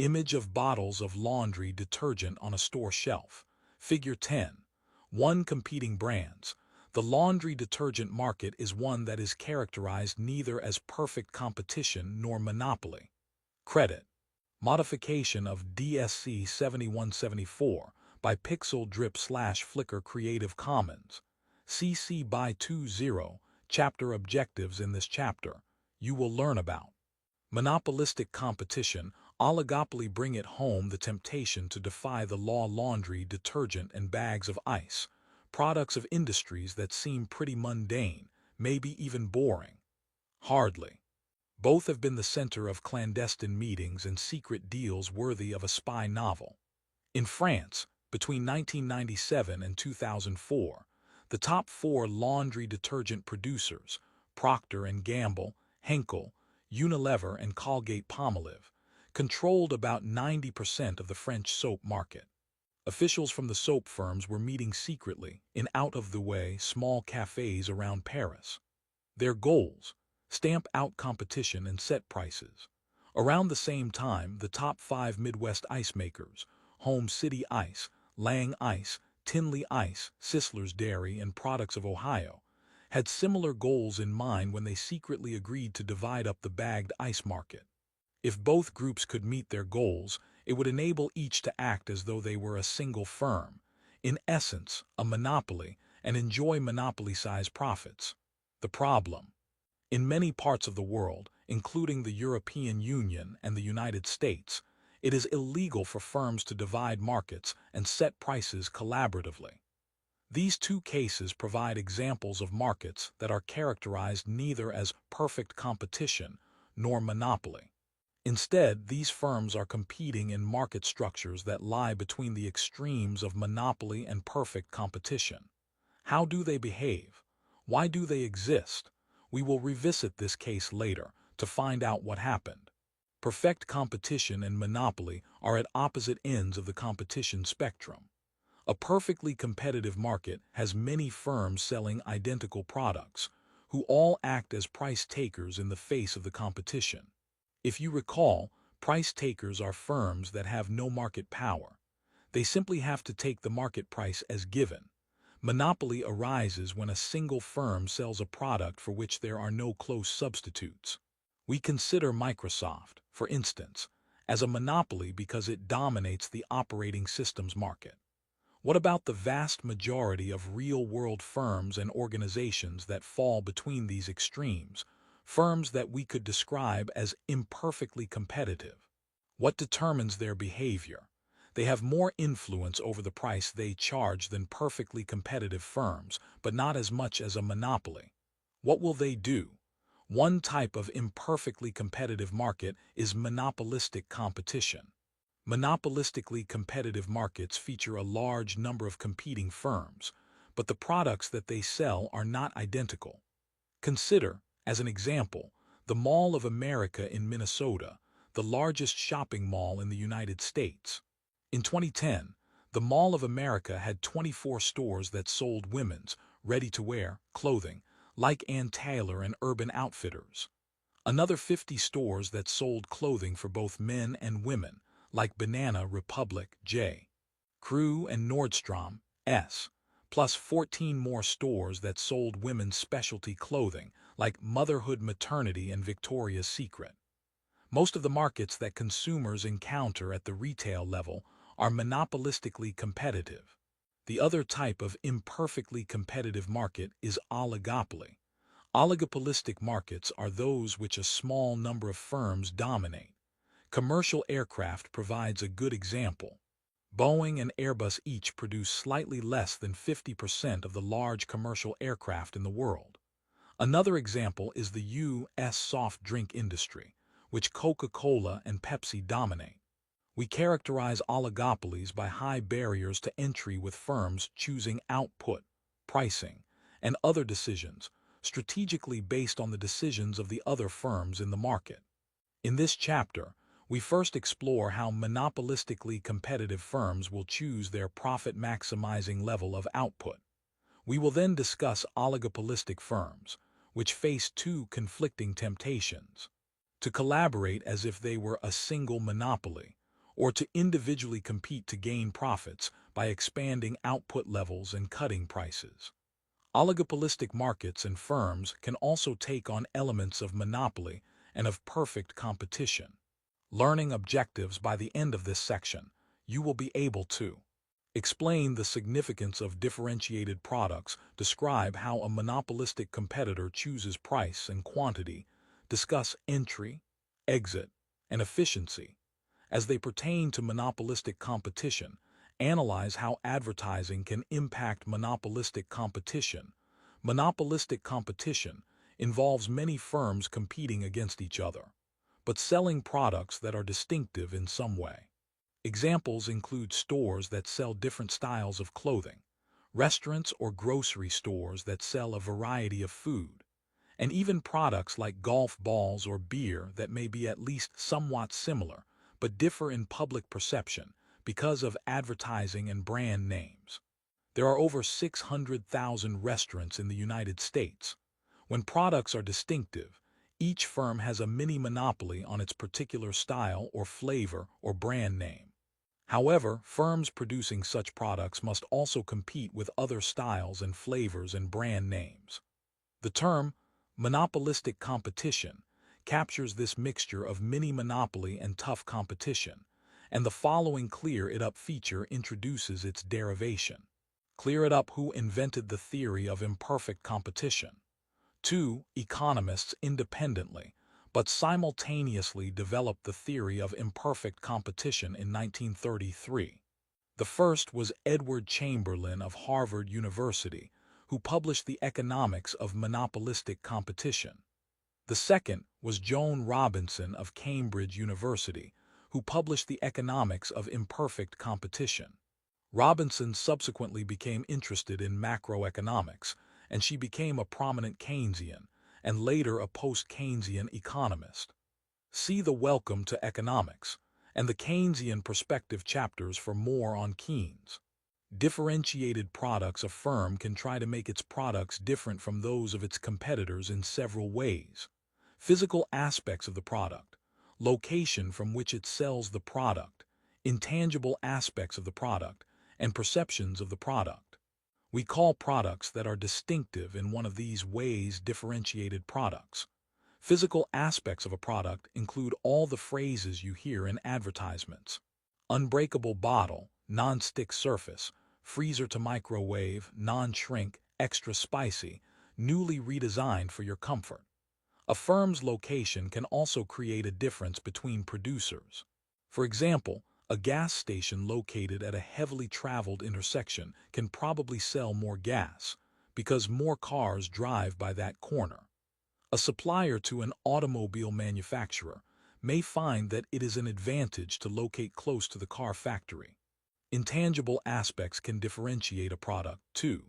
Image of bottles of laundry detergent on a store shelf. Figure 10. One competing brands. The laundry detergent market is one that is characterized neither as perfect competition nor monopoly. Credit. Modification of DSC 7174 by Pixel Drip / Flickr Creative Commons. CC by 20. Chapter objectives. In this chapter, you will learn about monopolistic competition, oligopoly. Bring it home. The temptation to defy the law. Laundry detergent and bags of ice, products of industries that seem pretty mundane, maybe even boring. Hardly. Both have been the center of clandestine meetings and secret deals worthy of a spy novel. In France, between 1997 and 2004, the top 4 laundry detergent producers, Procter & Gamble, Henkel, Unilever, and Colgate-Palmolive, controlled about 90% of the French soap market. Officials from the soap firms were meeting secretly in out-of-the-way small cafes around Paris. Their goals: stamp out competition and set prices. Around the same time, the top 5 Midwest ice makers, Home City Ice, Lang Ice, Tinley Ice, Sisler's Dairy, and Products of Ohio, had similar goals in mind when they secretly agreed to divide up the bagged ice market. If both groups could meet their goals, it would enable each to act as though they were a single firm, in essence, a monopoly, and enjoy monopoly-sized profits. The problem: in many parts of the world, including the European Union and the United States, it is illegal for firms to divide markets and set prices collaboratively. These two cases provide examples of markets that are characterized neither as perfect competition nor monopoly. Instead, these firms are competing in market structures that lie between the extremes of monopoly and perfect competition. How do they behave? Why do they exist? We will revisit this case later to find out what happened. Perfect competition and monopoly are at opposite ends of the competition spectrum. A perfectly competitive market has many firms selling identical products, who all act as price takers in the face of the competition. If you recall, price takers are firms that have no market power. They simply have to take the market price as given. Monopoly arises when a single firm sells a product for which there are no close substitutes. We consider Microsoft, for instance, as a monopoly because it dominates the operating systems market. What about the vast majority of real-world firms and organizations that fall between these extremes, firms that we could describe as imperfectly competitive? What determines their behavior? They have more influence over the price they charge than perfectly competitive firms, but not as much as a monopoly. What will they do? One type of imperfectly competitive market is monopolistic competition. Monopolistically competitive markets feature a large number of competing firms, but the products that they sell are not identical. Consider, as an example, the Mall of America in Minnesota, the largest shopping mall in the United States. In 2010, the Mall of America had 24 stores that sold women's, ready-to-wear clothing, like Ann Taylor and Urban Outfitters. Another 50 stores that sold clothing for both men and women, like Banana Republic, J. Crew, and Nordstrom, S. Plus 14 more stores that sold women's specialty clothing, like Motherhood Maternity and Victoria's Secret. Most of the markets that consumers encounter at the retail level are monopolistically competitive. The other type of imperfectly competitive market is oligopoly. Oligopolistic markets are those which a small number of firms dominate. Commercial aircraft provides a good example. Boeing and Airbus each produce slightly less than 50% of the large commercial aircraft in the world. Another example is the U.S. soft drink industry, which Coca-Cola and Pepsi dominate. We characterize oligopolies by high barriers to entry, with firms choosing output, pricing, and other decisions strategically based on the decisions of the other firms in the market. In this chapter, we first explore how monopolistically competitive firms will choose their profit-maximizing level of output. We will then discuss oligopolistic firms, which face two conflicting temptations: to collaborate as if they were a single monopoly, or to individually compete to gain profits by expanding output levels and cutting prices. Oligopolistic markets and firms can also take on elements of monopoly and of perfect competition. Learning objectives. By the end of this section, you will be able to explain the significance of differentiated products, describe how a monopolistic competitor chooses price and quantity, discuss entry, exit, and efficiency as they pertain to monopolistic competition, analyze how advertising can impact monopolistic competition. Monopolistic competition involves many firms competing against each other, but selling products that are distinctive in some way. Examples include stores that sell different styles of clothing, restaurants or grocery stores that sell a variety of food, and even products like golf balls or beer that may be at least somewhat similar but differ in public perception because of advertising and brand names. There are over 600,000 restaurants in the United States. When products are distinctive, each firm has a mini monopoly on its particular style or flavor or brand name. However, firms producing such products must also compete with other styles and flavors and brand names. The term monopolistic competition captures this mixture of mini-monopoly and tough competition, and the following Clear It Up feature introduces its derivation. Clear it up. Who invented the theory of imperfect competition? 2 economists independently but simultaneously developed the theory of imperfect competition in 1933. The first was Edward Chamberlain of Harvard University, who published The Economics of Monopolistic Competition. The second was Joan Robinson of Cambridge University, who published The Economics of Imperfect Competition. Robinson subsequently became interested in macroeconomics, and she became a prominent Keynesian, and later a post-Keynesian economist. See the Welcome to Economics and the Keynesian Perspective chapters for more on Keynes. Differentiated products. A firm can try to make its products different from those of its competitors in several ways. Physical aspects of the product, location from which it sells the product, intangible aspects of the product, and perceptions of the product. We call products that are distinctive in one of these ways differentiated products. Physical aspects of a product include all the phrases you hear in advertisements. Unbreakable bottle, non-stick surface, freezer to microwave, non-shrink, extra spicy, newly redesigned for your comfort. A firm's location can also create a difference between producers. For example, a gas station located at a heavily traveled intersection can probably sell more gas because more cars drive by that corner. A supplier to an automobile manufacturer may find that it is an advantage to locate close to the car factory. Intangible aspects can differentiate a product, too.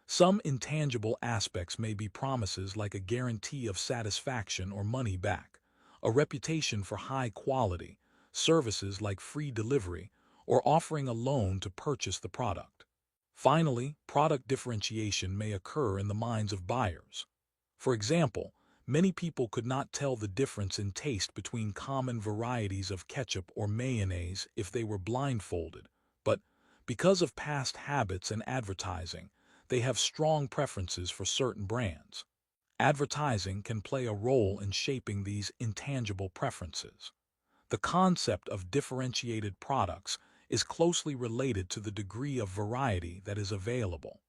Some intangible aspects may be promises like a guarantee of satisfaction or money back, a reputation for high quality, services like free delivery, or offering a loan to purchase the product. Finally, product differentiation may occur in the minds of buyers. For example, many people could not tell the difference in taste between common varieties of ketchup or mayonnaise if they were blindfolded, but because of past habits and advertising, they have strong preferences for certain brands. Advertising can play a role in shaping these intangible preferences. The concept of differentiated products is closely related to the degree of variety that is available.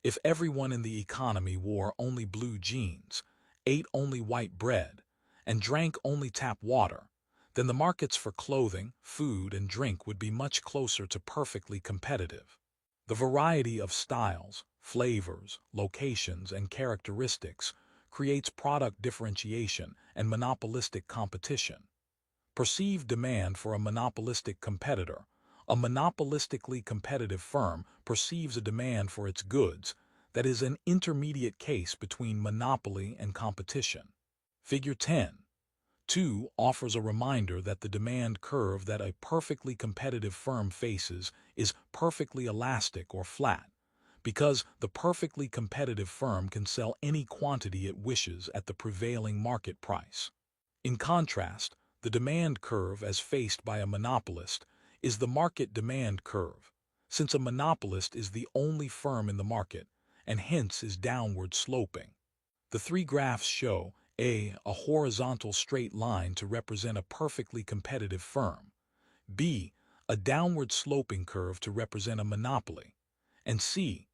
If everyone in the economy wore only blue jeans, ate only white bread, and drank only tap water, then the markets for clothing, food, and drink would be much closer to perfectly competitive. The variety of styles, flavors, locations, and characteristics creates product differentiation and monopolistic competition. Perceived demand for a monopolistic competitor. A monopolistically competitive firm perceives a demand for its goods that is an intermediate case between monopoly and competition. Figure 10.2 offers a reminder that the demand curve that a perfectly competitive firm faces is perfectly elastic or flat, because the perfectly competitive firm can sell any quantity it wishes at the prevailing market price. In contrast, The demand curve, as faced by a monopolist, is the market demand curve, since a monopolist is the only firm in the market, and hence is downward sloping. The three graphs show a horizontal straight line to represent a perfectly competitive firm, B, a downward sloping curve to represent a monopoly, and C,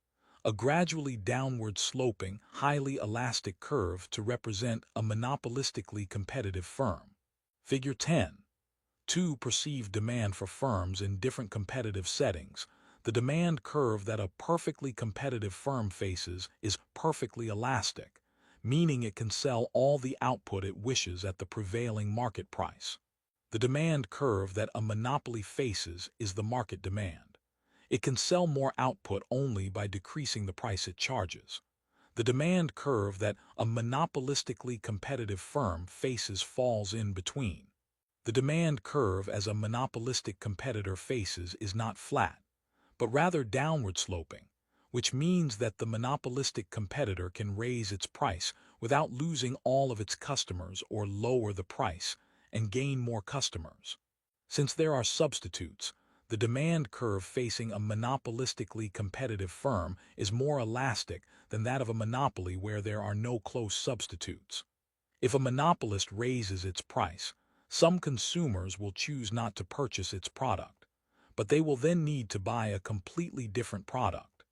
a gradually downward sloping, highly elastic curve to represent a monopolistically competitive firm. Figure 10. 2. Perceived demand for firms in different competitive settings. The demand curve that a perfectly competitive firm faces is perfectly elastic, meaning it can sell all the output it wishes at the prevailing market price. The demand curve that a monopoly faces is the market demand. It can sell more output only by decreasing the price it charges. The demand curve that a monopolistically competitive firm faces falls in between. The demand curve as a monopolistic competitor faces is not flat, but rather downward sloping, which means that the monopolistic competitor can raise its price without losing all of its customers or lower the price and gain more customers. Since there are substitutes, the demand curve facing a monopolistically competitive firm is more elastic than that of a monopoly where there are no close substitutes. If a monopolist raises its price, some consumers will choose not to purchase its product, but they will then need to buy a completely different product.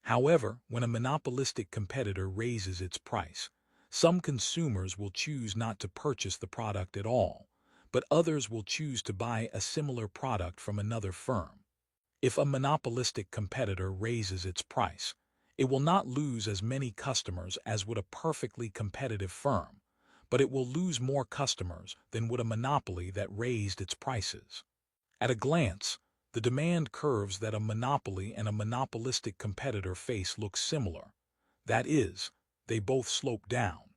However, when a monopolistic competitor raises its price, some consumers will choose not to purchase the product at all, but others will choose to buy a similar product from another firm. If a monopolistic competitor raises its price, it will not lose as many customers as would a perfectly competitive firm, but it will lose more customers than would a monopoly that raised its prices. At a glance, the demand curves that a monopoly and a monopolistic competitor face look similar. That is, they both slope down.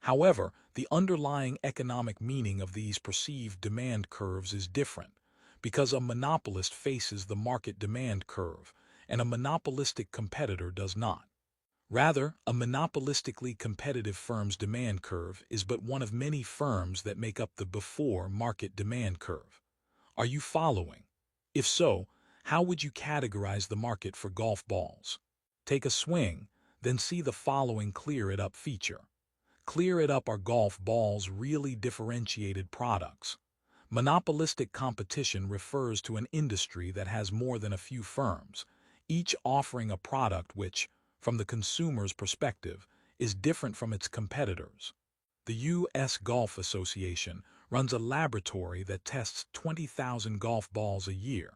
However, the underlying economic meaning of these perceived demand curves is different, because a monopolist faces the market demand curve, and a monopolistic competitor does not. Rather, a monopolistically competitive firm's demand curve is but one of many firms that make up the before market demand curve. Are you following? If so, how would you categorize the market for golf balls? Take a swing, then see the following Clear It Up feature. Clear It Up are golf balls really differentiated products. Monopolistic competition refers to an industry that has more than a few firms, each offering a product which, from the consumer's perspective, is different from its competitors. The U.S. Golf Association runs a laboratory that tests 20,000 golf balls a year.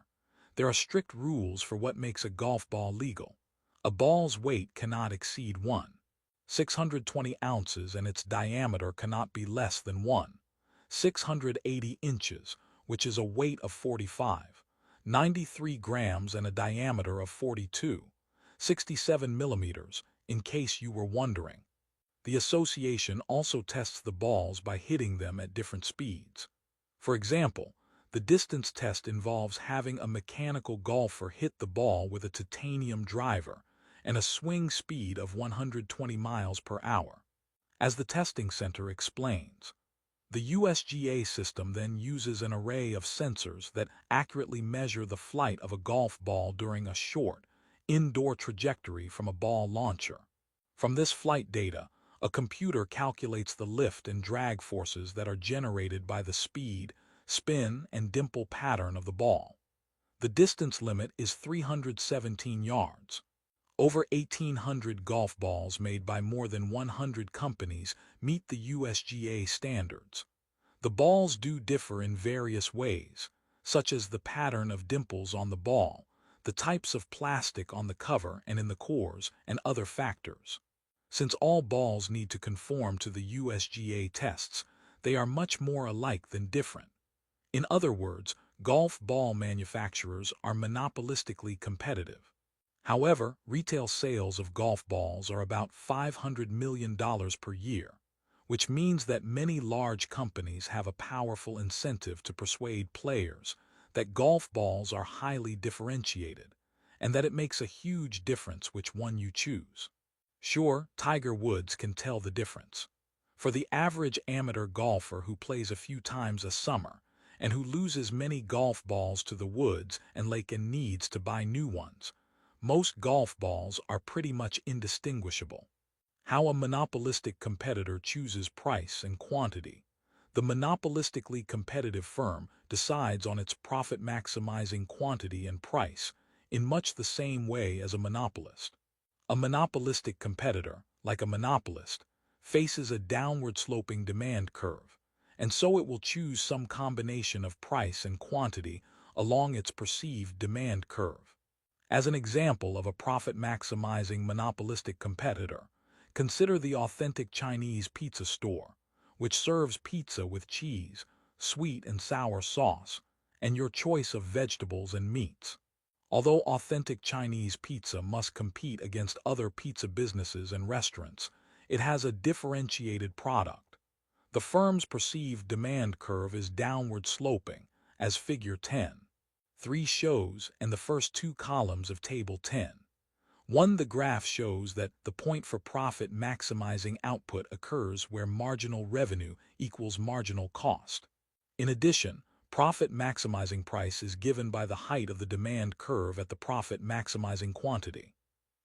There are strict rules for what makes a golf ball legal. A ball's weight cannot exceed 1.620 ounces and its diameter cannot be less than 1.680 inches, which is a weight of 45.93 grams and a diameter of 42.67 millimeters, in case you were wondering. The association also tests the balls by hitting them at different speeds. For example, the distance test involves having a mechanical golfer hit the ball with a titanium driver and a swing speed of 120 miles per hour. As the testing center explains, the USGA system then uses an array of sensors that accurately measure the flight of a golf ball during a short, indoor trajectory from a ball launcher. From this flight data, a computer calculates the lift and drag forces that are generated by the speed, spin, and dimple pattern of the ball. The distance limit is 317 yards. Over 1,800 golf balls made by more than 100 companies meet the USGA standards. The balls do differ in various ways, such as the pattern of dimples on the ball, the types of plastic on the cover and in the cores, and other factors. Since all balls need to conform to the USGA tests, they are much more alike than different. In other words, golf ball manufacturers are monopolistically competitive. However, retail sales of golf balls are about $500 million per year, which means that many large companies have a powerful incentive to persuade players that golf balls are highly differentiated, and that it makes a huge difference which one you choose. Sure, Tiger Woods can tell the difference. For the average amateur golfer who plays a few times a summer and who loses many golf balls to the woods and lake and needs to buy new ones, most golf balls are pretty much indistinguishable. How a monopolistic competitor chooses price and quantity. The monopolistically competitive firm decides on its profit-maximizing quantity and price in much the same way as a monopolist. A monopolistic competitor, like a monopolist, faces a downward-sloping demand curve, and so it will choose some combination of price and quantity along its perceived demand curve. As an example of a profit-maximizing monopolistic competitor, consider the authentic Chinese pizza store, which serves pizza with cheese, sweet and sour sauce, and your choice of vegetables and meats. Although authentic Chinese pizza must compete against other pizza businesses and restaurants, it has a differentiated product. The firm's perceived demand curve is downward sloping, as Figure 10.3 shows, and the first two columns of Table 10.1. The graph shows that the point for profit maximizing output occurs where marginal revenue equals marginal cost. In addition, profit maximizing price is given by the height of the demand curve at the profit maximizing quantity.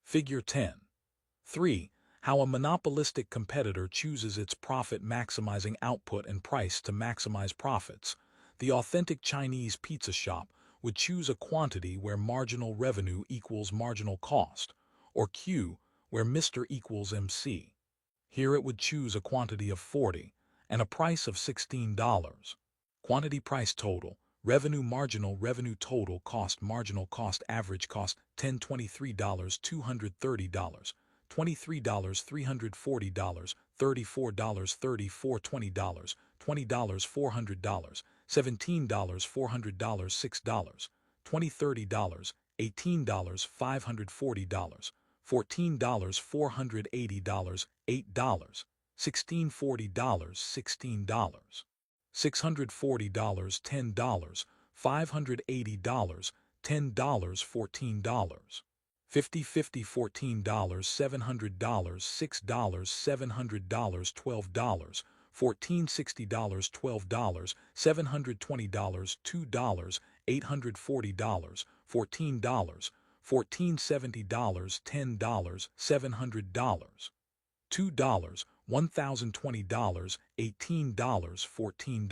Figure 10.3. How a monopolistic competitor chooses its profit maximizing output and price to maximize profits. The authentic Chinese pizza shop would choose a quantity where marginal revenue equals marginal cost, or Q, where Mr. equals MC. Here it would choose a quantity of 40 and a price of $16. Quantity price total, revenue marginal revenue total cost marginal cost average cost $10 $23 $230 $23 $340 $34 $34 $20 $20 $400 $17 $400 $6 $20 $30 $18 $540 $14 $480 $8 $16 $40 $16 $640 $10 $580 $10 $14 $50 $50 $14 $700 $6 $700 $12 $14 $60 $12 $720 $2 $840 $14 $14 $70 $10 $700 $2 $1,020 $18 $14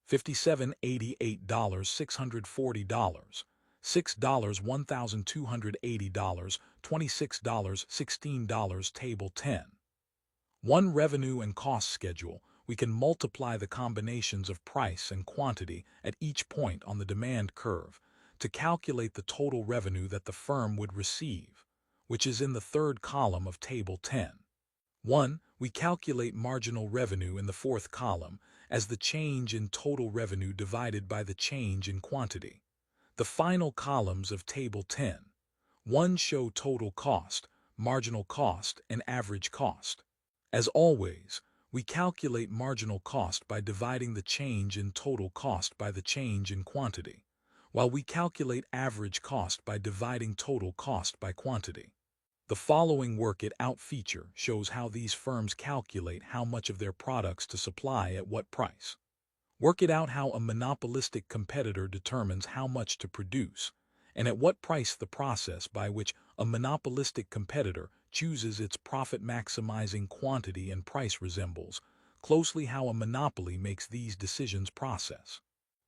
$57 $88 $640 $6 $1,280 $26 $16 Table 10.1 Revenue and cost schedule. We can multiply the combinations of price and quantity at each point on the demand curve to calculate the total revenue that the firm would receive, which is in the third column of Table 10.1. We calculate marginal revenue in the fourth column as the change in total revenue divided by the change in quantity. The final columns of Table 10.1 show total cost, marginal cost, and average cost. As always, we calculate marginal cost by dividing the change in total cost by the change in quantity, while we calculate average cost by dividing total cost by quantity. The following Work It Out feature shows how these firms calculate how much of their products to supply at what price. Work it out how a monopolistic competitor determines how much to produce and at what price. The process by which a monopolistic competitor chooses its profit-maximizing quantity and price resembles closely how a monopoly makes these decisions process.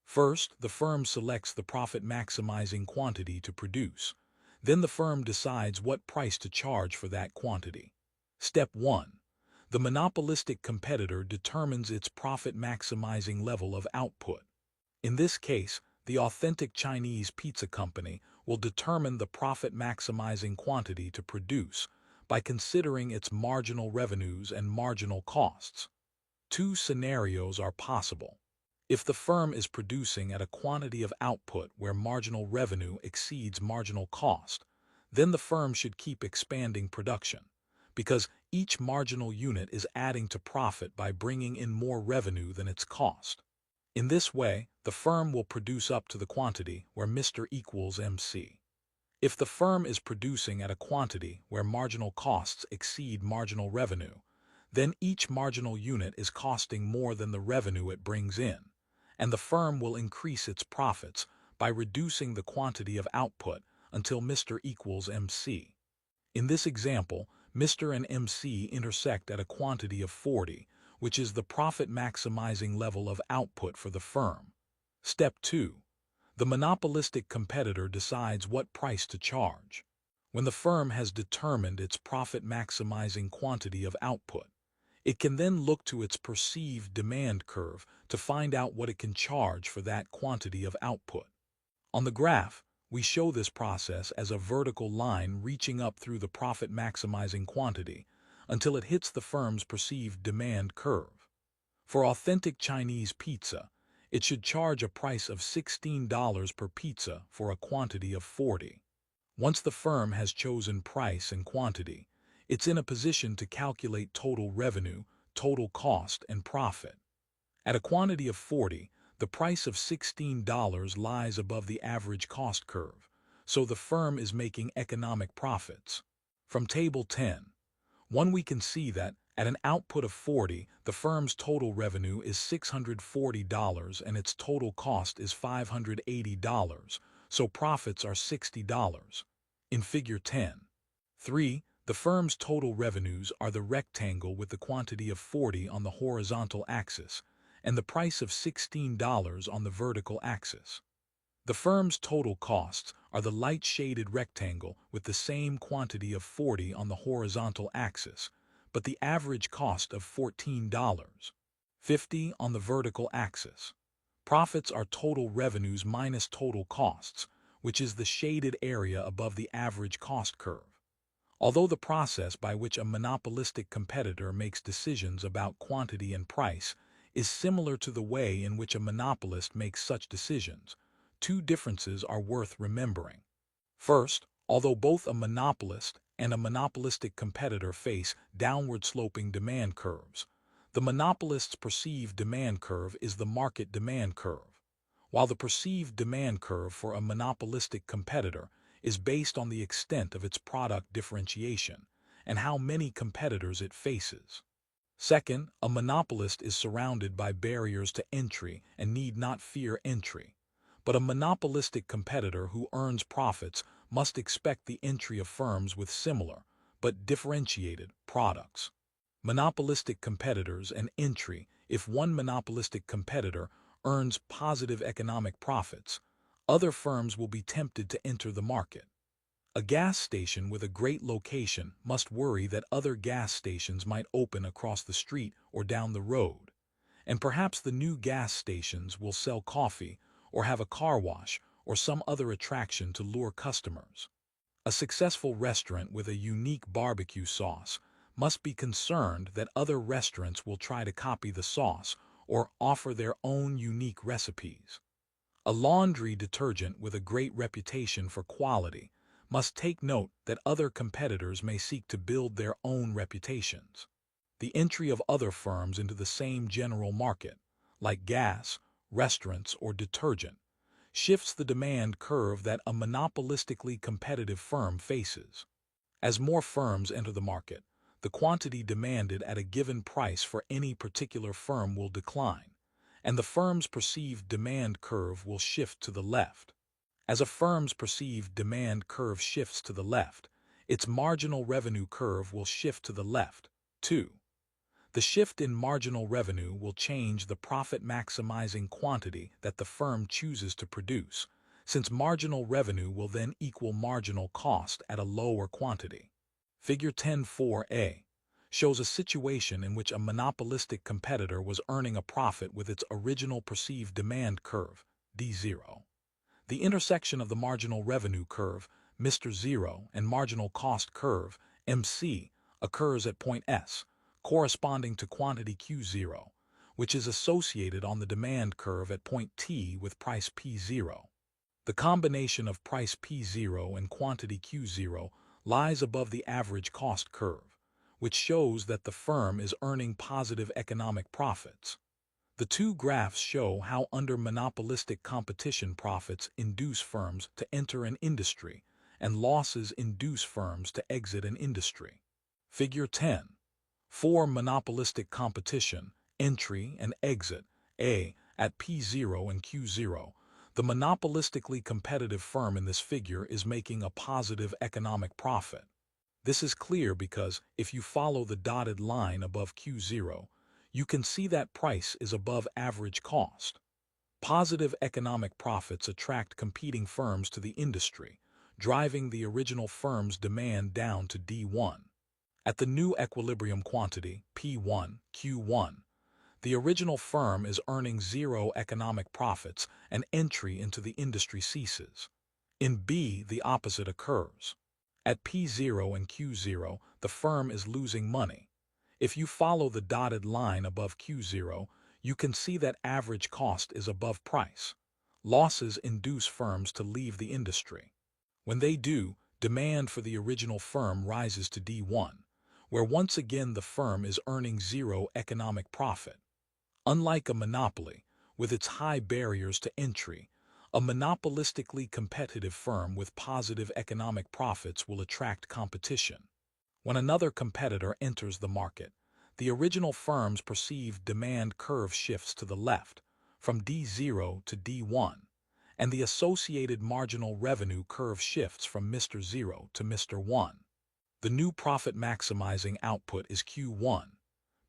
First, the firm selects the profit-maximizing quantity to produce. Then the firm decides what price to charge for that quantity. Step 1. The monopolistic competitor determines its profit-maximizing level of output. In this case, the authentic Chinese pizza company will determine the profit-maximizing quantity to produce by considering its marginal revenues and marginal costs. Two scenarios are possible. If the firm is producing at a quantity of output where marginal revenue exceeds marginal cost, then the firm should keep expanding production, because each marginal unit is adding to profit by bringing in more revenue than its cost. In this way, the firm will produce up to the quantity where Mr. equals MC. If the firm is producing at a quantity where marginal costs exceed marginal revenue, Then each marginal unit is costing more than the revenue it brings in, and the firm will increase its profits by reducing the quantity of output until Mr. equals MC. In this example, Mr. and MC intersect at a quantity of 40, which is the profit-maximizing level of output for the firm. Step 2. The monopolistic competitor decides what price to charge. When the firm has determined its profit-maximizing quantity of output, it can then look to its perceived demand curve to find out what it can charge for that quantity of output. On the graph, we show this process as a vertical line reaching up through the profit-maximizing quantity until it hits the firm's perceived demand curve. For authentic Chinese pizza, it should charge a price of $16 per pizza for a quantity of 40. Once the firm has chosen price and quantity, it's in a position to calculate total revenue, total cost, and profit. At a quantity of 40, the price of $16 lies above the average cost curve, so the firm is making economic profits. From Table 10, we can see that, at an output of 40, the firm's total revenue is $640 and its total cost is $580, so profits are $60. In Figure 10.3, the firm's total revenues are the rectangle with the quantity of 40 on the horizontal axis and the price of $16 on the vertical axis. The firm's total costs are the light-shaded rectangle with the same quantity of 40 on the horizontal axis, but the average cost of $14.50 on the vertical axis. Profits are total revenues minus total costs, which is the shaded area above the average cost curve. Although the process by which a monopolistic competitor makes decisions about quantity and price is similar to the way in which a monopolist makes such decisions, two differences are worth remembering. First, although both a monopolist and a monopolistic competitor face downward-sloping demand curves, the monopolist's perceived demand curve is the market demand curve, while the perceived demand curve for a monopolistic competitor is based on the extent of its product differentiation and how many competitors it faces. Second, a monopolist is surrounded by barriers to entry and need not fear entry, but a monopolistic competitor who earns profits must expect the entry of firms with similar, but differentiated, products. Monopolistic competitors and entry: if one monopolistic competitor earns positive economic profits, other firms will be tempted to enter the market. A gas station with a great location must worry that other gas stations might open across the street or down the road, and perhaps the new gas stations will sell coffee or have a car wash or some other attraction to lure customers. A successful restaurant with a unique barbecue sauce must be concerned that other restaurants will try to copy the sauce or offer their own unique recipes. A laundry detergent with a great reputation for quality must take note that other competitors may seek to build their own reputations. The entry of other firms into the same general market, like gas, restaurants, or detergent, shifts the demand curve that a monopolistically competitive firm faces. As more firms enter the market, the quantity demanded at a given price for any particular firm will decline, and the firm's perceived demand curve will shift to the left. As a firm's perceived demand curve shifts to the left, its marginal revenue curve will shift to the left, too. The shift in marginal revenue will change the profit-maximizing quantity that the firm chooses to produce, since marginal revenue will then equal marginal cost at a lower quantity. Figure 10.4a shows a situation in which a monopolistic competitor was earning a profit with its original perceived demand curve, D0. The intersection of the marginal revenue curve, Mr. 0, and marginal cost curve, MC, occurs at point S, corresponding to quantity Q0, which is associated on the demand curve at point T with price P0. The combination of price P0 and quantity Q0 lies above the average cost curve, which shows that the firm is earning positive economic profits. The two graphs show how under monopolistic competition profits induce firms to enter an industry and losses induce firms to exit an industry. Figure 10. 4. Monopolistic competition, entry and exit. A. At P0 and Q0, the monopolistically competitive firm in this figure is making a positive economic profit. This is clear because if you follow the dotted line above Q0, you can see that price is above average cost. Positive economic profits attract competing firms to the industry, driving the original firm's demand down to D1. At the new equilibrium quantity, P1, Q1, the original firm is earning zero economic profits and entry into the industry ceases. In B, the opposite occurs. At P0 and Q0, the firm is losing money. If you follow the dotted line above Q0, you can see that average cost is above price. Losses induce firms to leave the industry. When they do, demand for the original firm rises to D1, where once again the firm is earning zero economic profit. Unlike a monopoly, with its high barriers to entry, a monopolistically competitive firm with positive economic profits will attract competition. When another competitor enters the market, the original firm's perceived demand curve shifts to the left, from D0 to D1, and the associated marginal revenue curve shifts from Mr. 0 to Mr. 1. The new profit maximizing output is Q1,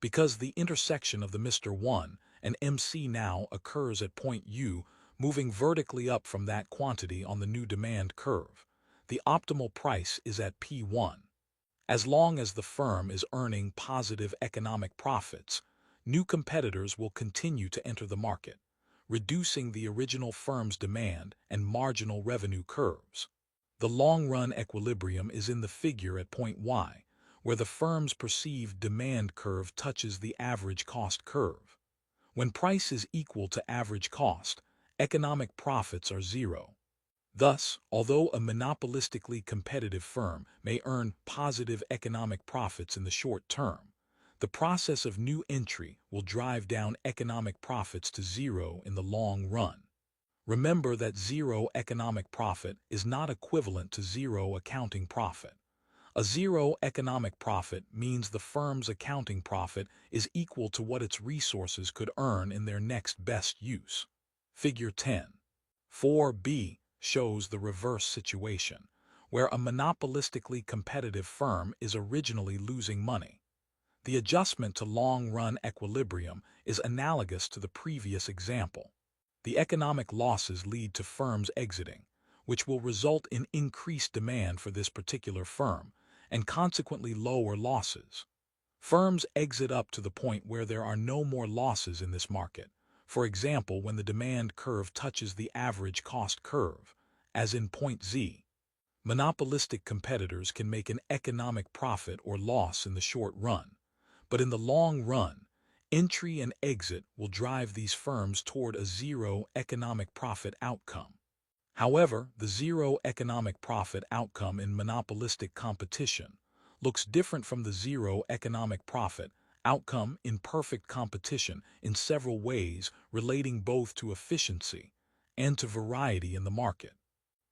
because the intersection of the Mr. 1 and MC now occurs at point U, moving vertically up from that quantity on the new demand curve. The optimal price is at P1. As long as the firm is earning positive economic profits, new competitors will continue to enter the market, reducing the original firm's demand and marginal revenue curves. The long-run equilibrium is in the figure at point Y, where the firm's perceived demand curve touches the average cost curve. When price is equal to average cost, economic profits are zero. Thus, although a monopolistically competitive firm may earn positive economic profits in the short term, the process of new entry will drive down economic profits to zero in the long run. Remember that zero economic profit is not equivalent to zero accounting profit. A zero economic profit means the firm's accounting profit is equal to what its resources could earn in their next best use. Figure 10. 4b shows the reverse situation, where a monopolistically competitive firm is originally losing money. The adjustment to long-run equilibrium is analogous to the previous example. The economic losses lead to firms exiting, which will result in increased demand for this particular firm, and consequently lower losses. Firms exit up to the point where there are no more losses in this market, for example when the demand curve touches the average cost curve, as in point Z. Monopolistic competitors can make an economic profit or loss in the short run, but in the long run, entry and exit will drive these firms toward a zero economic profit outcome. However, the zero economic profit outcome in monopolistic competition looks different from the zero economic profit outcome in perfect competition in several ways relating both to efficiency and to variety in the market.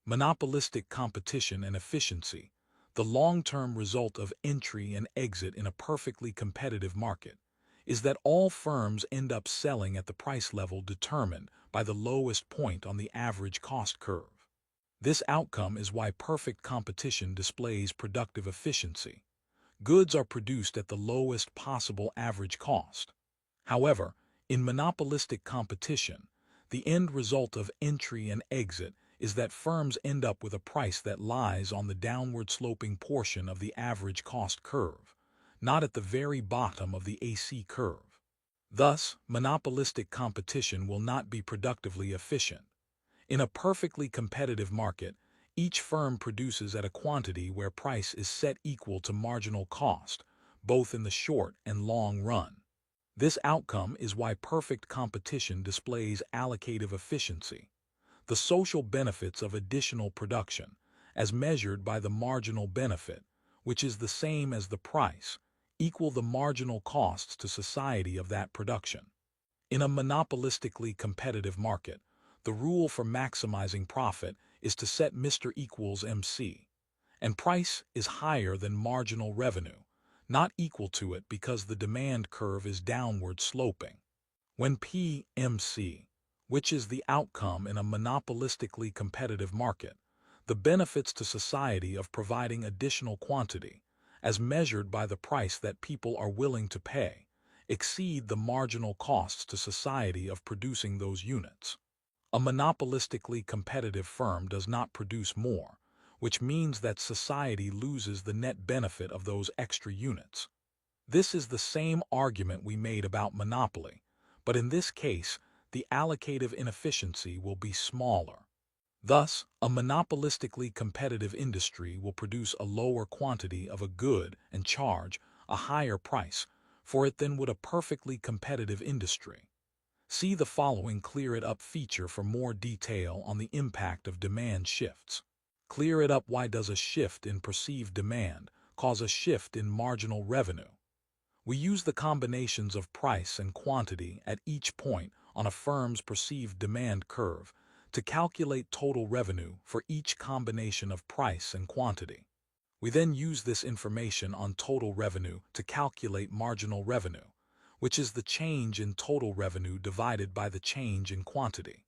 Monopolistic competition and efficiency, the long-term result of entry and exit in a perfectly competitive market, is that all firms end up selling at the price level determined by the lowest point on the average cost curve. This outcome is why perfect competition displays productive efficiency. Goods are produced at the lowest possible average cost. However, in monopolistic competition, the end result of entry and exit is that firms end up with a price that lies on the downward-sloping portion of the average cost curve, not at the very bottom of the AC curve. Thus, monopolistic competition will not be productively efficient. In a perfectly competitive market, each firm produces at a quantity where price is set equal to marginal cost, both in the short and long run. This outcome is why perfect competition displays allocative efficiency, the social benefits of additional production, as measured by the marginal benefit, which is the same as the price, equal the marginal costs to society of that production. In a monopolistically competitive market, the rule for maximizing profit is to set Mr. equals MC, and price is higher than marginal revenue, not equal to it because the demand curve is downward sloping. When PMC, which is the outcome in a monopolistically competitive market, the benefits to society of providing additional quantity, as measured by the price that people are willing to pay, exceed the marginal costs to society of producing those units. A monopolistically competitive firm does not produce more, which means that society loses the net benefit of those extra units. This is the same argument we made about monopoly, but in this case, the allocative inefficiency will be smaller. Thus, a monopolistically competitive industry will produce a lower quantity of a good and charge a higher price for it than would a perfectly competitive industry. See the following Clear It Up feature for more detail on the impact of demand shifts. Clear it up. Why does a shift in perceived demand cause a shift in marginal revenue? We use the combinations of price and quantity at each point on a firm's perceived demand curve to calculate total revenue for each combination of price and quantity. We then use this information on total revenue to calculate marginal revenue, which is the change in total revenue divided by the change in quantity.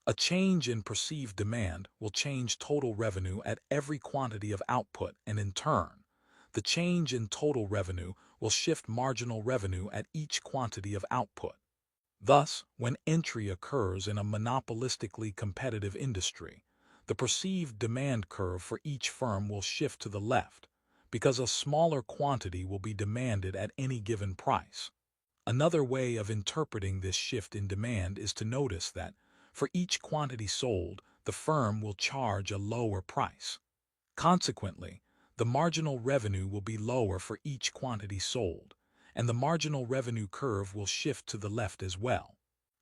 A change in perceived demand will change total revenue at every quantity of output, and in turn, the change in total revenue will shift marginal revenue at each quantity of output. Thus, when entry occurs in a monopolistically competitive industry, the perceived demand curve for each firm will shift to the left, because a smaller quantity will be demanded at any given price. Another way of interpreting this shift in demand is to notice that, for each quantity sold, the firm will charge a lower price. Consequently, the marginal revenue will be lower for each quantity sold, and the marginal revenue curve will shift to the left as well.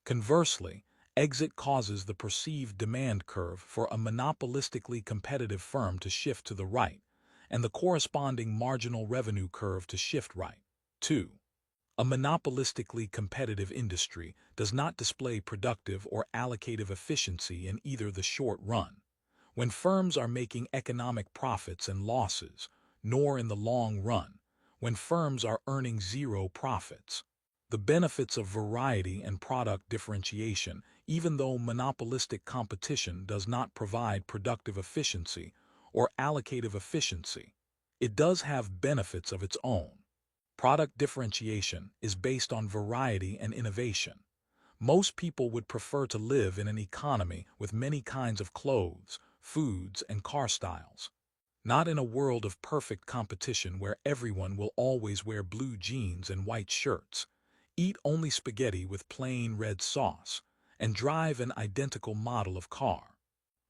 Conversely, exit causes the perceived demand curve for a monopolistically competitive firm to shift to the right, and the corresponding marginal revenue curve to shift right. 2. A monopolistically competitive industry does not display productive or allocative efficiency in either the short run, when firms are making economic profits and losses, nor in the long run, when firms are earning zero profits. The benefits of variety and product differentiation, even though monopolistic competition does not provide productive efficiency or allocative efficiency, it does have benefits of its own. Product differentiation is based on variety and innovation. Most people would prefer to live in an economy with many kinds of clothes, foods, and car styles. Not in a world of perfect competition where everyone will always wear blue jeans and white shirts, eat only spaghetti with plain red sauce, and drive an identical model of car.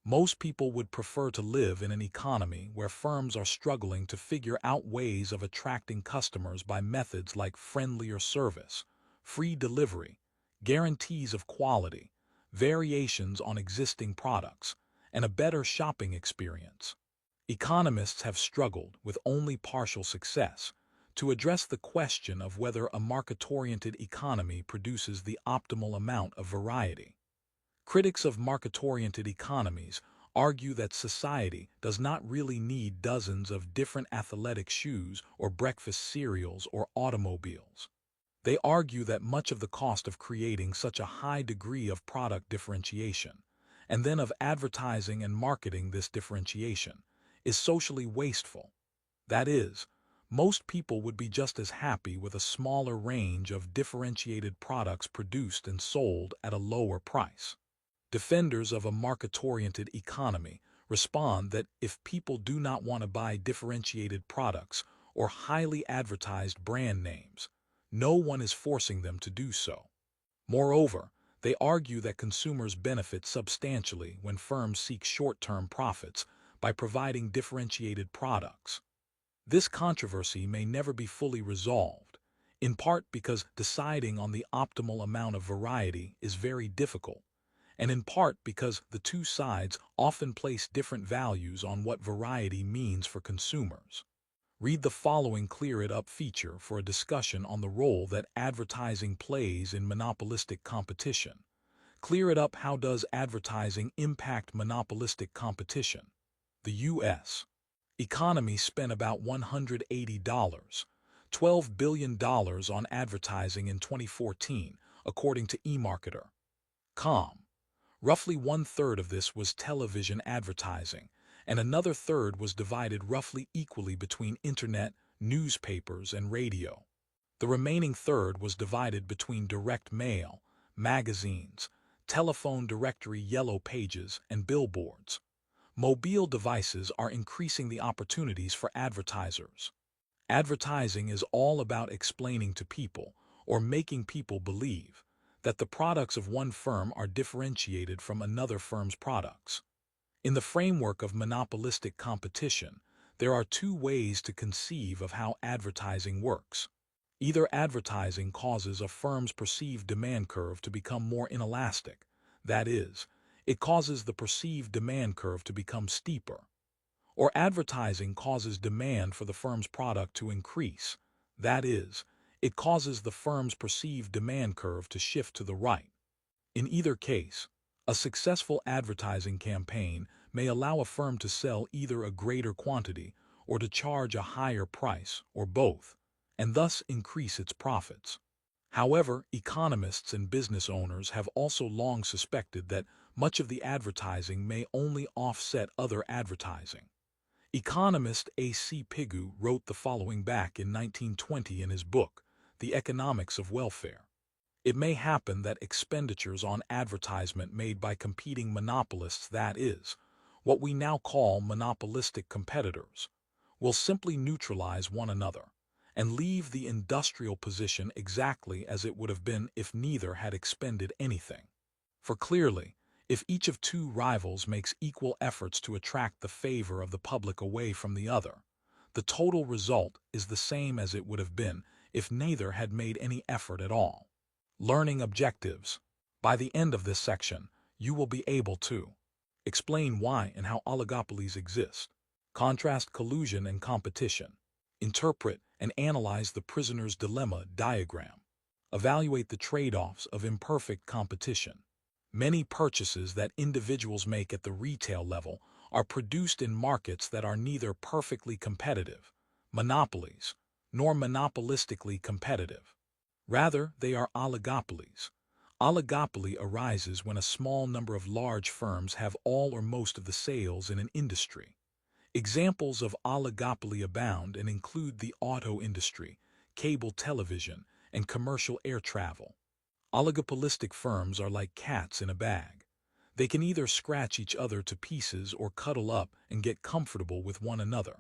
Most people would prefer to live in an economy where firms are struggling to figure out ways of attracting customers by methods like friendlier service, free delivery, guarantees of quality, variations on existing products, and a better shopping experience. Economists have struggled, with only partial success, to address the question of whether a market-oriented economy produces the optimal amount of variety. Critics of market-oriented economies argue that society does not really need dozens of different athletic shoes or breakfast cereals or automobiles. They argue that much of the cost of creating such a high degree of product differentiation, and then of advertising and marketing this differentiation, is socially wasteful. That is, most people would be just as happy with a smaller range of differentiated products produced and sold at a lower price. Defenders of a market-oriented economy respond that if people do not want to buy differentiated products or highly advertised brand names, no one is forcing them to do so. Moreover, they argue that consumers benefit substantially when firms seek short-term profits by providing differentiated products. This controversy may never be fully resolved, in part because deciding on the optimal amount of variety is very difficult, and in part because the two sides often place different values on what variety means for consumers. Read the following Clear It Up feature for a discussion on the role that advertising plays in monopolistic competition. Clear it up. How does advertising impact monopolistic competition? The U.S. economy spent about $180 $12 billion on advertising in 2014, according to eMarketer.com. Roughly one-third of this was television advertising, and another third was divided roughly equally between internet, newspapers, and radio. The remaining third was divided between direct mail, magazines, telephone directory yellow pages, and billboards. Mobile devices are increasing the opportunities for advertisers. Advertising is all about explaining to people, or making people believe, that the products of one firm are differentiated from another firm's products. In the framework of monopolistic competition, there are two ways to conceive of how advertising works. Either advertising causes a firm's perceived demand curve to become more inelastic, that is, it causes the perceived demand curve to become steeper, or advertising causes demand for the firm's product to increase, that is, it causes the firm's perceived demand curve to shift to the right. In either case, a successful advertising campaign may allow a firm to sell either a greater quantity or to charge a higher price, or both, and thus increase its profits. However, economists and business owners have also long suspected that much of the advertising may only offset other advertising. Economist A.C. Pigou wrote the following back in 1920 in his book, The Economics of Welfare. It may happen that expenditures on advertisement made by competing monopolists, that is, what we now call monopolistic competitors, will simply neutralize one another and leave the industrial position exactly as it would have been if neither had expended anything. For clearly, if each of two rivals makes equal efforts to attract the favor of the public away from the other, the total result is the same as it would have been if neither had made any effort at all. Learning objectives. By the end of this section, you will be able to explain why and how oligopolies exist, contrast collusion and competition, interpret and analyze the prisoner's dilemma diagram, evaluate the trade-offs of imperfect competition. Many purchases that individuals make at the retail level are produced in markets that are neither perfectly competitive, monopolies, nor monopolistically competitive. Rather, they are oligopolies. Oligopoly arises when a small number of large firms have all or most of the sales in an industry. Examples of oligopoly abound and include the auto industry, cable television, and commercial air travel. Oligopolistic firms are like cats in a bag. They can either scratch each other to pieces or cuddle up and get comfortable with one another.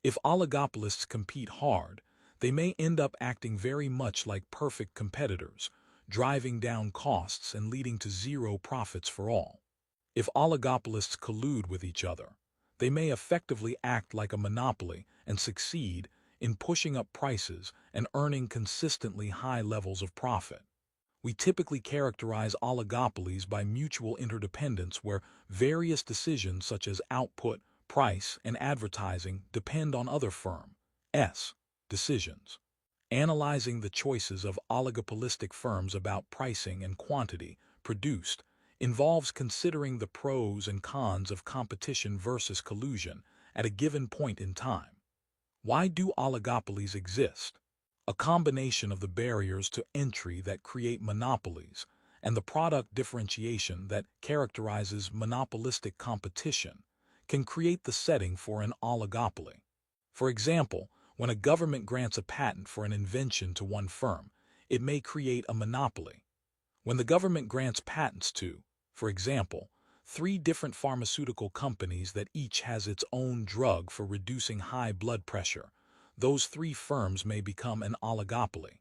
If oligopolists compete hard, they may end up acting very much like perfect competitors, driving down costs and leading to zero profits for all. If oligopolists collude with each other, they may effectively act like a monopoly and succeed in pushing up prices and earning consistently high levels of profit. We typically characterize oligopolies by mutual interdependence where various decisions such as output, price, and advertising depend on other firms' decisions. Analyzing the choices of oligopolistic firms about pricing and quantity produced involves considering the pros and cons of competition versus collusion at a given point in time. Why do oligopolies exist? A combination of the barriers to entry that create monopolies and the product differentiation that characterizes monopolistic competition can create the setting for an oligopoly. For example, when a government grants a patent for an invention to one firm, it may create a monopoly. When the government grants patents to, for example, 3 different pharmaceutical companies that each has its own drug for reducing high blood pressure, those 3 firms may become an oligopoly.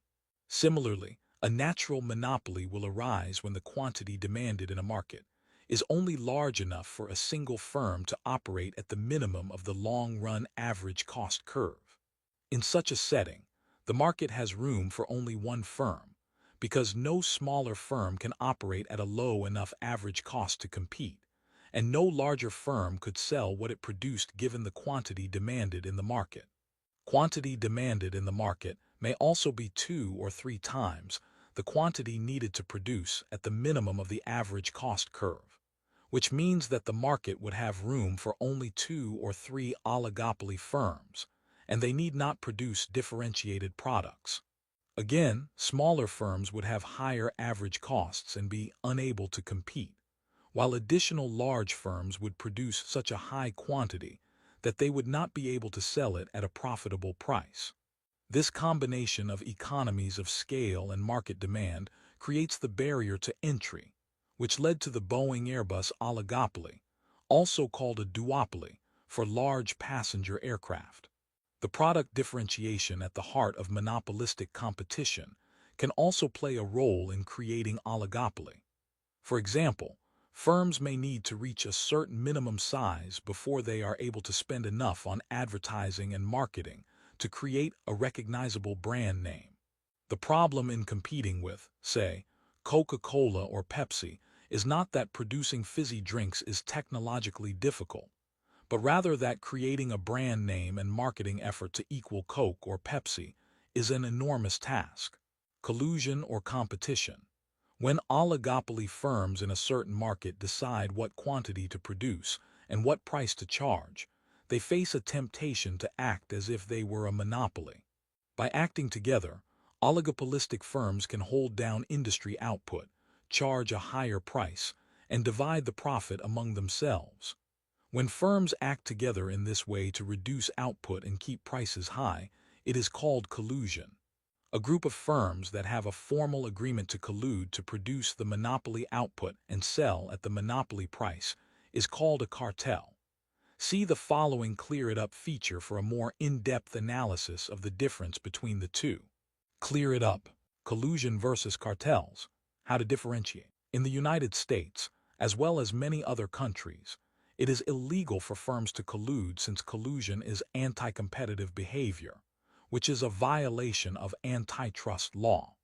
Similarly, a natural monopoly will arise when the quantity demanded in a market is only large enough for a single firm to operate at the minimum of the long-run average cost curve. In such a setting, the market has room for only one firm, because no smaller firm can operate at a low enough average cost to compete, and no larger firm could sell what it produced given the quantity demanded in the market. Quantity demanded in the market may also be 2 or 3 times the quantity needed to produce at the minimum of the average cost curve, which means that the market would have room for only 2 or 3 oligopoly firms, and they need not produce differentiated products. Again, smaller firms would have higher average costs and be unable to compete, while additional large firms would produce such a high quantity that they would not be able to sell it at a profitable price. This combination of economies of scale and market demand creates the barrier to entry, which led to the Boeing-Airbus oligopoly, also called a duopoly, for large passenger aircraft. The product differentiation at the heart of monopolistic competition can also play a role in creating oligopoly. For example, firms may need to reach a certain minimum size before they are able to spend enough on advertising and marketing to create a recognizable brand name. The problem in competing with, say, Coca-Cola or Pepsi is not that producing fizzy drinks is technologically difficult, but rather that creating a brand name and marketing effort to equal Coke or Pepsi is an enormous task. Collusion or competition. When oligopoly firms in a certain market decide what quantity to produce and what price to charge, they face a temptation to act as if they were a monopoly. By acting together, oligopolistic firms can hold down industry output, charge a higher price, and divide the profit among themselves. When firms act together in this way to reduce output and keep prices high, it is called collusion. A group of firms that have a formal agreement to collude to produce the monopoly output and sell at the monopoly price is called a cartel. See the following Clear It Up feature for a more in-depth analysis of the difference between the two. Clear it up. Collusion versus cartels. How to differentiate. In the United States, as well as many other countries, it is illegal for firms to collude since collusion is anti-competitive behavior, which is a violation of antitrust law.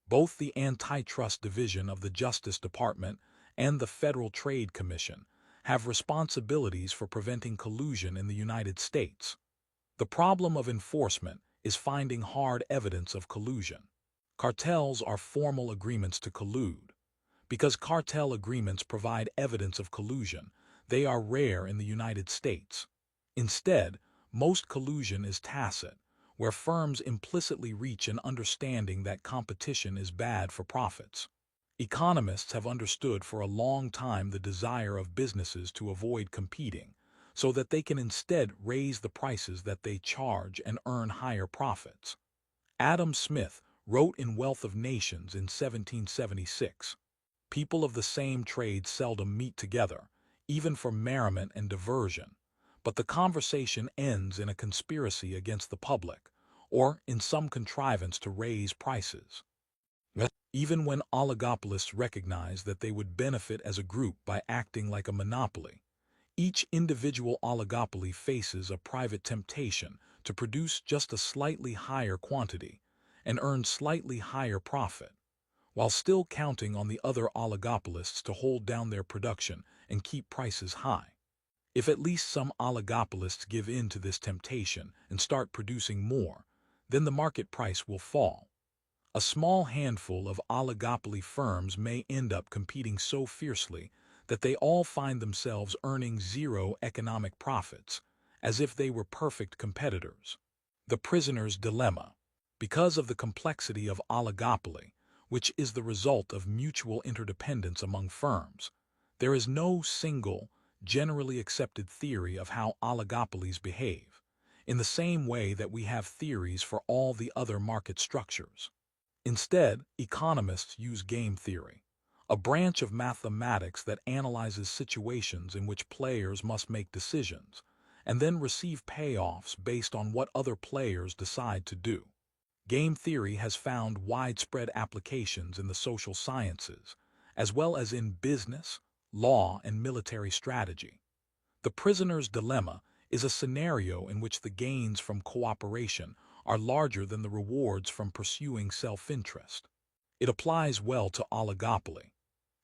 Both the Antitrust Division of the Justice Department and the Federal Trade Commission have responsibilities for preventing collusion in the United States. The problem of enforcement is finding hard evidence of collusion. Cartels are formal agreements to collude. Because cartel agreements provide evidence of collusion, they are rare in the United States. Instead, most collusion is tacit, where firms implicitly reach an understanding that competition is bad for profits. Economists have understood for a long time the desire of businesses to avoid competing, so that they can instead raise the prices that they charge and earn higher profits. Adam Smith wrote in Wealth of Nations in 1776, "People of the same trade seldom meet together, even for merriment and diversion, but the conversation ends in a conspiracy against the public, or in some contrivance to raise prices." Even when oligopolists recognize that they would benefit as a group by acting like a monopoly, each individual oligopoly faces a private temptation to produce just a slightly higher quantity and earn slightly higher profit, while still counting on the other oligopolists to hold down their production and keep prices high. If at least some oligopolists give in to this temptation and start producing more, then the market price will fall. A small handful of oligopoly firms may end up competing so fiercely that they all find themselves earning zero economic profits, as if they were perfect competitors. The prisoner's dilemma. Because of the complexity of oligopoly, which is the result of mutual interdependence among firms, there is no single, generally accepted theory of how oligopolies behave, in the same way that we have theories for all the other market structures. Instead, economists use game theory, a branch of mathematics that analyzes situations in which players must make decisions and then receive payoffs based on what other players decide to do. Game theory has found widespread applications in the social sciences, as well as in business, law, and military strategy. The prisoner's dilemma is a scenario in which the gains from cooperation are larger than the rewards from pursuing self-interest. It applies well to oligopoly.